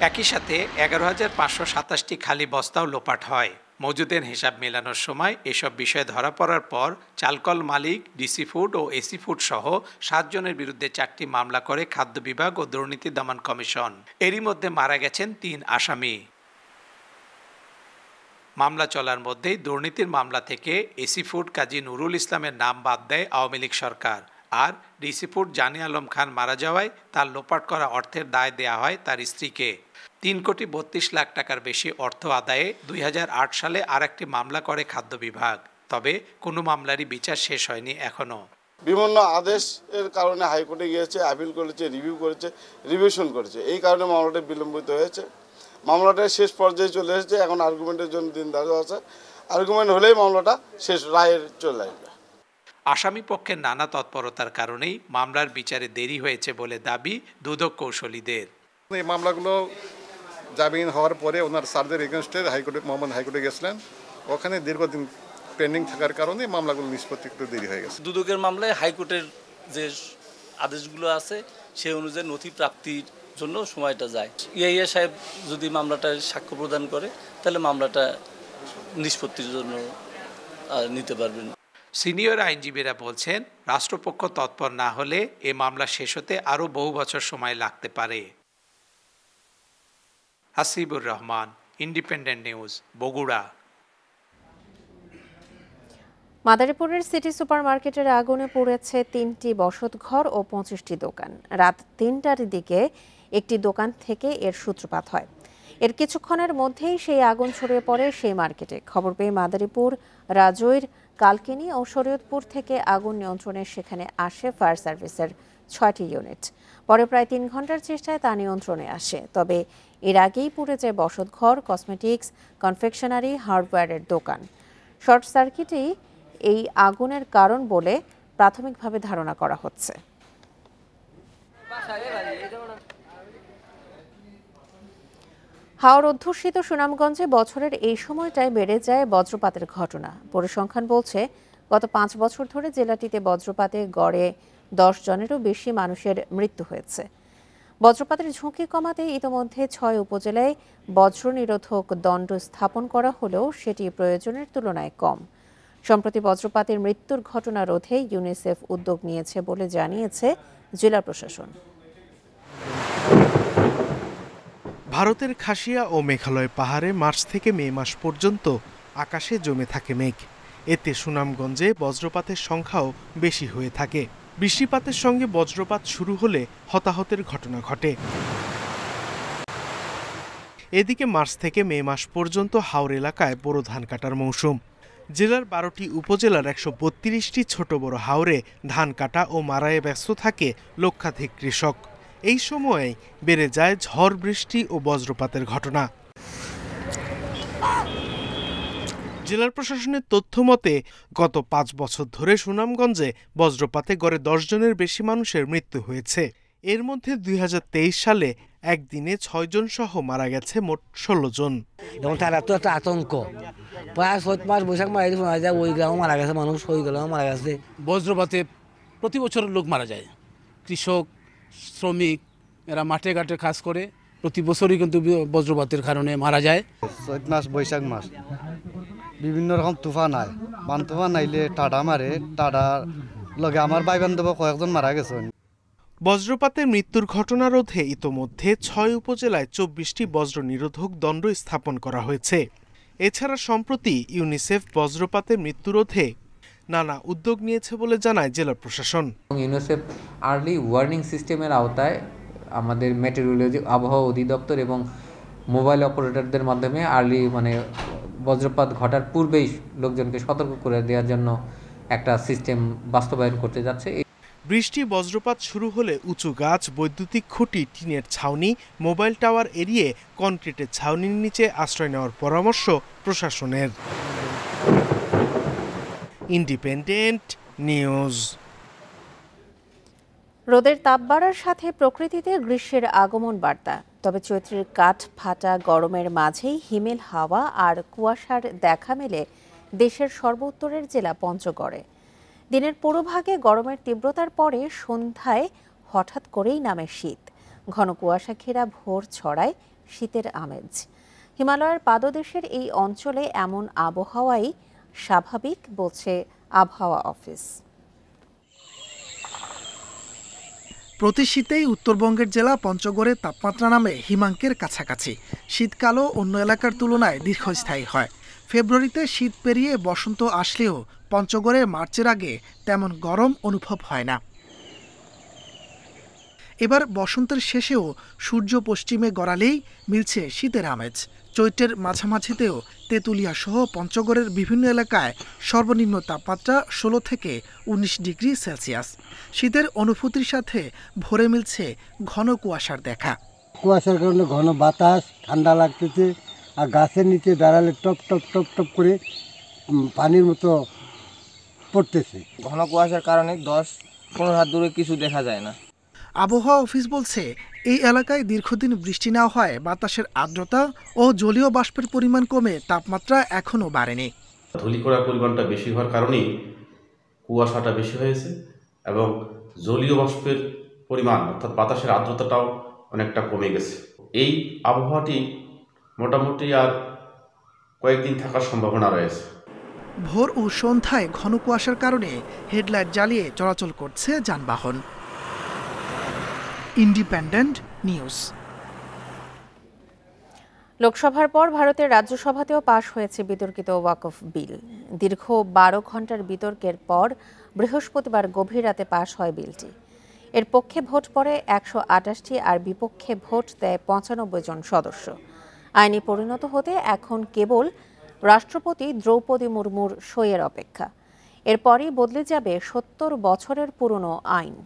একই সাথে 11,527টি খালি বস্তাও লোপাট হয়। মজুদের হিসাব মেলানোর সময় এসব বিষয় ধরা পড়ার পর চালকল মালিক, ডিসি ফুড ও এসি ফুড সহ 7 জনের বিরুদ্ধে 4টি মামলা করে খাদ্য বিভাগ ও দুর্নীতি দমন কমিশন। এরই মধ্যে মারা গেছেন 3 আসামি। মামলা চলার মধ্যেই দুর্নীতির মামলা থেকে এসি ফুড কাজী নুরুল ইসলামের নাম বাদ দেয় আওয়ামী লীগ সরকার। আর ডিসি ফুড জানি আলম খান মারা যাওয়ায় তার লোপাট করা অর্থের দায় দেয়া হয় তার স্ত্রীকে। 3,32,00,000 টাকার বেশি অর্থ আদায়ে 2008 সালে আরেকটি মামলা করে খাদ্য বিভাগ। তবে কোনো মামলারই বিচার শেষ হয়নি এখনো। বিভিন্ন আদেশের কারণে হাইকোর্টে গিয়েছে, আপিল করেছে, রিভিউ করেছে, রিভিশন করেছে। এই কারণে মামলাটা বিলম্বিত হয়েছে। মামলাটা শেষ পর্যায়ে চলে এসেছে, এখন আর্গুমেন্টের জন্য দিন ধার্য আছে। আর্গুমেন্ট হলেই মামলাটা শেষ রায়ের চলে আসবে। আসামি পক্ষের নানা তৎপরতার কারণেই মামলার বিচারে দেরি হয়েছে বলে দাবি দুদক কৌশলীদের। এই মামলাগুলো জামিন হওয়ার পরে ওনার স্যারদের এগেনস্টে মোহাম্মদ হাইকোর্টে গেছিলেন, ওখানে দীর্ঘদিন পেন্ডিং থাকার কারণে মামলাগুলো নিষ্পত্তি একটু দেরি হয়ে গেছে। দুদকের মামলায় হাইকোর্টের যে আদেশগুলো আছে সেই অনুযায়ী নথি প্রাপ্তির জন্য সময়টা যায়। ইয়া সাহেব যদি মামলাটা সাক্ষ্য প্রদান করে তাহলে মামলাটা নিষ্পত্তির জন্য নিতে পারবেন। সিনিয়র আইনজীবীরা বলছেন, রাষ্ট্রপক্ষ তৎপর না হলে এ মামলা শেষ হতে আরও বহু বছর সময় লাগতে পারে। Hasibur Rahman, independent news, Bogura. মাদারীপুরের সিটি সুপারমার্কেটের আগুনে পুড়েছে 3টি বসতঘর ও 25টি দোকান। রাত 3টার দিকে একটি দোকান থেকে এর সূত্রপাত হয়। এর কিছুক্ষণের মধ্যেই সেই আগুন ছড়িয়ে পড়ে সেই মার্কেটে। খবর পেয়ে মাদারীপুর, রাজৈর, কালকিনি ও শরীয়তপুর থেকে আগুন নিয়ন্ত্রণে সেখানে আসে ফায়ার সার্ভিসের 6টি ইউনিট। পরে প্রায় 3 ঘন্টার চেষ্টায় তা নিয়ন্ত্রণে আসে। তবে এর আগেই পুড়ে যায় বসতঘর, কসমেটিক্স, কনফেকশনারি, হার্ডওয়্যারের দোকান। শর্ট সার্কিটেই এই আগুনের কারণ বলে প্রাথমিকভাবে ধারণা করা হচ্ছে। হাওর অধ্যুষিত সুনামগঞ্জে বছরের এই সময়টায় বেড়ে যায় বজ্রপাতের ঘটনা। পরিসংখ্যান বলছে, গত 5 বছর ধরে জেলাটিতে বজ্রপাতে গড়ে 10 জনেরও বেশি মানুষের মৃত্যু হয়েছে। বজ্রপাতের ঝুঁকি কমাতে ইতোমধ্যে 6 উপজেলায় বজ্র নিরোধক দণ্ড স্থাপন করা হলেও সেটি প্রয়োজনের তুলনায় কম। সম্প্রতি বজ্রপাতের মৃত্যুর ঘটনা রোধে ইউনিসেফ উদ্যোগ নিয়েছে বলে জানিয়েছে জেলা প্রশাসন। ভারতের খাসিয়া ও মেঘালয় পাহাড়ে মার্চ থেকে মে মাস পর্যন্ত আকাশে জমে থাকে মেঘ। এতে সুনামগঞ্জে বজ্রপাতের সংখ্যাও বেশি হয়ে থাকে। বৃষ্টিপাতের সঙ্গে বজ্রপাত শুরু হলে হতাহতের ঘটনা ঘটে। এদিকে মার্চ থেকে মে মাস পর্যন্ত হাওর এলাকায় বোরো ধান কাটার মৌসুম। জেলার 12টি উপজেলার 132টি ছোট বড় হাওরে ধান কাটা ও মারাইয়ে ব্যস্ত থাকে লক্ষাধিক কৃষক। এই সময়ে বেড়ে যায় ঝড় বৃষ্টি ও বজ্রপাতের ঘটনা। জেলার প্রশাসনের তথ্য মতে গত 5 বছর ধরে সুনামগঞ্জে বজ্রপাতে গড়ে 10 জনের বেশি মানুষের মৃত্যু হয়েছে। এর মধ্যে 2023 সালে একদিনে 6 জন সহ মারা গেছে মোট 16 জন। তারা তো একটা আতঙ্ক, প্রায় 7 মাস বৈশাখ মারা যায়, ওই গ্রামও মারা গেছে মানুষ, ওই গ্রামও মারা গেছে। বজ্রপাতে প্রতি বছর লোক মারা যায়, কৃষক, শ্রমিক, এরা মাঠে ঘাটে কাজ করে, প্রতি বছরই কিন্তু বজ্রপাতের কারণে মারা যায়। 7 মাস বৈশাখ মাস বিভিন্ন রকম তুফান আয়, বান তুফান আইলে টাডা মারে, টাডার লগে আমার ভাই বান্ধব কয়েকজন মারা গেছে। বজ্রপাতের মৃত্যুর ঘটনা রোধে ইতোমধ্যে 6 উপজেলায় 24টি বজ্র নিরোধক দণ্ড স্থাপন করা হয়েছে। এছাড়া সম্প্রতি ইউনিসেফ বজ্রপাতের মৃত্যু রোধে নানা উদ্যোগ নিয়েছে বলে জানায় জেলা প্রশাসন। ইউনিসেফ আর্লি ওয়ার্নিং সিস্টেমের আওতায় আমাদের মেটেরিওলজি, আবহাওয়া অধিদপ্তর এবং মোবাইল অপারেটরদের মাধ্যমে আর্লি বজ্রপাত ঘটার পূর্বেই লোকজনকে সতর্ক করে দেওয়ার জন্য একটা সিস্টেম বাস্তবায়ন করতে যাচ্ছে। বৃষ্টি বজ্রপাত শুরু হলে উঁচু গাছ, বৈদ্যুতিক খুঁটি, টিনের ছাউনি, মোবাইল টাওয়ার এড়িয়ে কনক্রিটের ছাউনির নিচে আশ্রয় নেওয়ার পরামর্শ প্রশাসনের। Independent news. রোদের তাপ বাড়ার সাথে প্রকৃতিতে গ্রীষ্মের আগমন বার্তা। তবে চৈত্রের কাঠ ফাটা গরমের মাঝেই হিমেল হাওয়া আর কুয়াশার দেখা মেলে দেশের সর্বোত্তরের জেলা পঞ্চগড়ে। দিনের পুরোভাগে গরমের তীব্রতার পরে সন্ধ্যায় হঠাৎ করেই নামে শীত। ঘন কুয়াশা ঘেরা ভোর ছড়ায় শীতের আমেজ। হিমালয়ের পাদদেশের এই অঞ্চলে এমন আবহাওয়াই স্বাভাবিক বলছে আবহাওয়া অফিস। প্রতি শীতেই উত্তরবঙ্গের জেলা পঞ্চগড়ে তাপমাত্রা নামে হিমাঙ্কের কাছাকাছি। শীতকালও অন্য এলাকার তুলনায় দীর্ঘস্থায়ী হয়। ফেব্রুয়ারিতে শীত পেরিয়ে বসন্ত আসলেও পঞ্চগড়ে মার্চের আগে তেমন গরম অনুভব হয় না। এবার বসন্তের শেষেও সূর্য পশ্চিমে গড়ালেই মিলছে শীতের আমেজ। চৈত্রের মাঝামাঝিতেও তেঁতুলিয়া সহ পঞ্চগড়ের বিভিন্ন এলাকায় সর্বনিম্ন তাপমাত্রা 16 থেকে 19 ডিগ্রি সেলসিয়াস। শীতের অনুভূতির সাথে ভোরে মিলছে ঘন কুয়াশার দেখা। কুয়াশার কারণে ঘন বাতাস, ঠান্ডা লাগতেছে, আর গাছের নিচে দাঁড়ালে টপ টপ টপ টপ করে পানির মতো পড়তেছে। ঘন কুয়াশার কারণে 10-15 হাত দূরে কিছু দেখা যায় না। আবহাওয়া অফিস বলছে, এই এলাকায় দীর্ঘদিন বৃষ্টি না হয় বাতাসের আর্দ্রতা ও জলীয় বাষ্পের পরিমাণ কমে তাপমাত্রা এখনও বাড়েনি। ধূলিকণার পরিমাণটা বেশি হওয়ার কারণেই কুয়াশাটা বেশি হয়েছে এবং জলীয় বাষ্পের পরিমাণ অর্থাৎ বাতাসের আর্দ্রতাটাও অনেকটা কমে গেছে। এই আবহাওয়াটি মোটামুটি আর কয়েকদিন থাকার সম্ভাবনা রয়েছে। ভোর ও সন্ধ্যায় ঘন কুয়াশার কারণে হেডলাইট জ্বালিয়ে চলাচল করছে যানবাহন। Independent news. লোকসভার পর ভারতের রাজ্যসভাতেও পাশ হয়েছে বিতর্কিত ওয়াকফ বিল। দীর্ঘ 12 ঘন্টার বিতর্কের পর বৃহস্পতিবার গভীর রাতে পাশ হয় বিলটি। এর পক্ষে ভোট পড়ে 128টি আর বিপক্ষে ভোট দেয় 95 জন সদস্য। আইনে পরিণত হতে এখন কেবল রাষ্ট্রপতি দ্রৌপদী মুর্মুর সইয়ের অপেক্ষা। এরপরই বদলে যাবে 70 বছরের পুরনো আইন।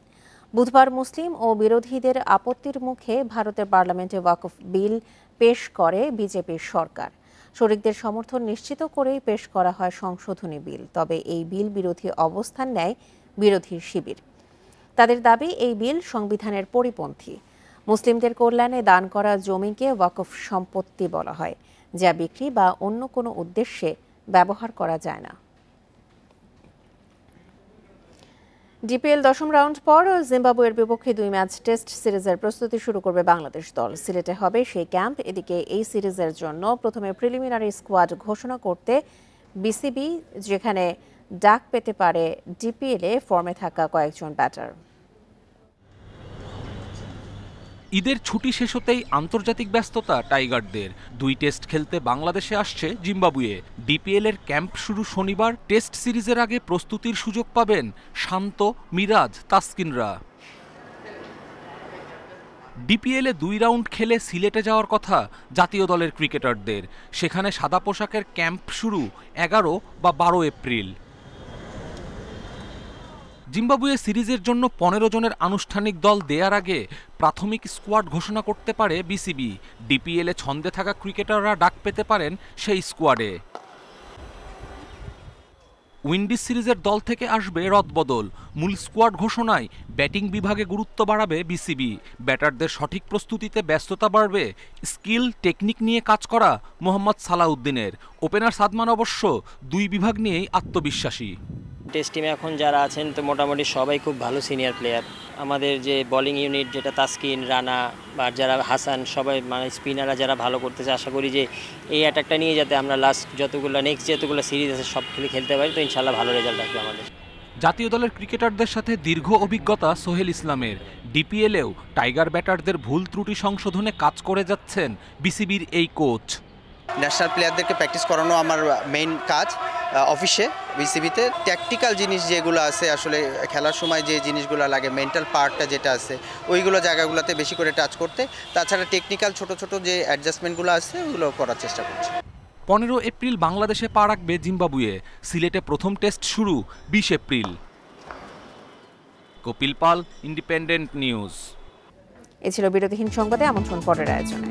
বুধবার মুসলিম ও বিরোধীদের আপত্তির মুখে ভারতের পার্লামেন্টে ওয়াকফ বিল পেশ করে বিজেপির সরকার। শরিকদের সমর্থন নিশ্চিত করেই পেশ করা হয় সংশোধনী বিল। তবে এই বিল বিরোধী অবস্থান নেয় বিরোধী শিবির। তাদের দাবি, এই বিল সংবিধানের পরিপন্থী। মুসলিমদের কল্যাণে দান করা জমিকে ওয়াকফ সম্পত্তি বলা হয়, যা বিক্রি বা অন্য কোনো উদ্দেশ্যে ব্যবহার করা যায় না। ডিপিএল 10ম রাউন্ড পর জিম্বাবুয়ের বিপক্ষে 2 ম্যাচ টেস্ট সিরিজের প্রস্তুতি শুরু করবে বাংলাদেশ দল। সিলেটে হবে সেই ক্যাম্প। এদিকে এই সিরিজের জন্য প্রথমে প্রিলিমিনারি স্কোয়াড ঘোষণা করতে বিসিবি, যেখানে ডাক পেতে পারে ডিপিএলে ফর্মে থাকা কয়েকজন ব্যাটার। ঈদের ছুটি শেষ হতেই আন্তর্জাতিক ব্যস্ততা টাইগারদের। 2 টেস্ট খেলতে বাংলাদেশে আসছে জিম্বাবুয়ে। ডিপিএল এর ক্যাম্প শুরু শনিবার। টেস্ট সিরিজের আগে প্রস্তুতির সুযোগ পাবেন শান্ত, মিরাজ, তাসকিনরা। ডিপিএলে 2 রাউন্ড খেলে সিলেটে যাওয়ার কথা জাতীয় দলের ক্রিকেটারদের। সেখানে সাদা পোশাকের ক্যাম্প শুরু 11 বা 12 এপ্রিল। জিম্বাবুয়ে সিরিজের জন্য 15 জনের আনুষ্ঠানিক দল দেওয়ার আগে প্রাথমিক স্কোয়াড ঘোষণা করতে পারে বিসিবি। ডিপিএলে ছন্দে থাকা ক্রিকেটাররা ডাক পেতে পারেন সেই স্কোয়াডে। উইন্ডিজ সিরিজের দল থেকে আসবে রদবদল। মূল স্কোয়াড ঘোষণায় ব্যাটিং বিভাগে গুরুত্ব বাড়াবে বিসিবি। ব্যাটারদের সঠিক প্রস্তুতিতে ব্যস্ততা বাড়বে স্কিল টেকনিক নিয়ে কাজ করা মোহাম্মদ সালাউদ্দিনের। ওপেনার সাদমান অবশ্য 2 বিভাগ নিয়েই আত্মবিশ্বাসী। টেস্ট টিমে এখন যারা আছেন তো মোটামুটি সবাই খুব ভালো সিনিয়র প্লেয়ার। আমাদের যে বোলিং ইউনিট, যেটা তাসকিন, রানা বা যারা হাসান, সবাই মানে স্পিনাররা যারা ভালো করতেছে, আশা করি যে এই অ্যাটাকটা নিয়ে যাতে আমরা নেক্সট যতগুলো সিরিজ আছে সব খেলতে পারি, তো ইনশাল্লাহ ভালো রেজাল্ট আসবে আমাদের। জাতীয় দলের ক্রিকেটারদের সাথে দীর্ঘ অভিজ্ঞতা সোহেল ইসলামের। ডিপিএলেও টাইগার ব্যাটারদের ভুল ত্রুটি সংশোধনে কাজ করে যাচ্ছেন বিসিবির এই কোচ। ন্যাশনাল প্লেয়ারদেরকে প্র্যাকটিস করানো আমার মেইন কাজ অফিসে, বিসিবিতে। ট্যাকটিক্যাল জিনিস যেগুলো আছে, আসলে খেলার সময় যে জিনিসগুলো লাগে, মেন্টাল পার্টটা যেটা আছে, ওইগুলো জায়গাগুলোতে বেশি করে টাচ করতে। তাছাড়া টেকনিক্যাল ছোট ছোট যে অ্যাডজাস্টমেন্টগুলো আছে ওগুলো করার চেষ্টা করছি। 15 এপ্রিল বাংলাদেশে পা রাখবে জিম্বাবুয়ে। সিলেটে প্রথম টেস্ট শুরু 20 এপ্রিল। কপিল পাল, ইন্ডিপেন্ডেন্ট নিউজ। এ ছিল বিরতিহীন সংবাদে। আমন্ত্রণ পরের আয়োজনে।